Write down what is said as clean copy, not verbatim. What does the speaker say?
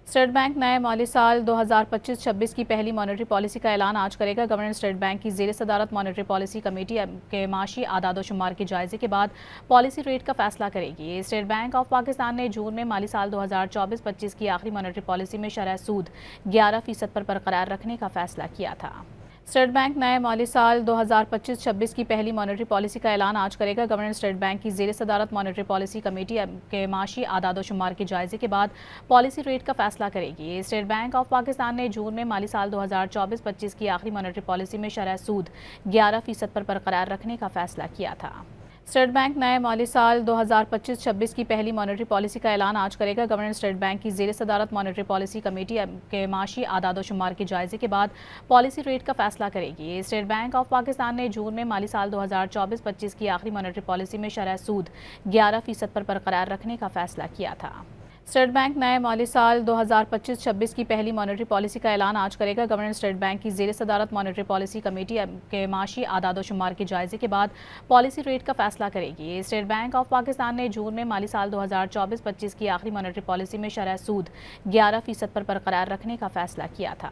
State bank نئے مالی سال 2025-26 کی پہلی مانیٹری پالیسی کا اعلان آج کرے گا۔ گورنر اسٹیٹ بینک کی زیر صدارت مانیٹری پالیسی کمیٹی کے معاشی اعداد و شمار کے جائزے کے بعد پالیسی ریٹ کا فیصلہ کرے گی۔ اسٹیٹ بینک آف پاکستان نے جون میں مالی سال 2024-25 کی آخری مانیٹری پالیسی میں شرح سود 11% پر برقرار رکھنے کا فیصلہ کیا تھا۔ اسٹیٹ بینک نئے مالی سال 2025-26 کی پہلی مانیٹری پالیسی کا اعلان آج کرے گا۔ گورنر اسٹیٹ بینک کی زیر صدارت مانیٹری پالیسی کمیٹی کے معاشی اعداد و شمار کے جائزے کے بعد پالیسی ریٹ کا فیصلہ کرے گی۔ اسٹیٹ بینک آف پاکستان نے جون میں مالی سال 2024-25 کی آخری مانیٹری پالیسی میں شرح سود 11% پر برقرار رکھنے کا فیصلہ کیا تھا۔ اسٹیٹ بینک نئے مالی سال 2025-26 کی پہلی مانیٹری پالیسی کا اعلان آج کرے گا۔ گورنر اسٹیٹ بینک کی زیر صدارت مانیٹری پالیسی کمیٹی کے معاشی اعداد و شمار کے جائزے کے بعد پالیسی ریٹ کا فیصلہ کرے گی۔ اسٹیٹ بینک آف پاکستان نے جون میں مالی سال 2024-25 کی آخری مانیٹری پالیسی میں شرح سود 11% پر برقرار رکھنے کا فیصلہ کیا تھا۔ اسٹیٹ بینک نئے مالی سال 2025-26 کی پہلی مانیٹری پالیسی کا اعلان آج کرے گا۔ گورنر اسٹیٹ بینک کی زیر صدارت مانیٹری پالیسی کمیٹی کے معاشی اعداد و شمار کے جائزے کے بعد پالیسی ریٹ کا فیصلہ کرے گی۔ اسٹیٹ بینک آف پاکستان نے جون میں مالی سال 2024-25 کی آخری مانیٹری پالیسی میں شرح سود 11% پر برقرار رکھنے کا فیصلہ کیا تھا۔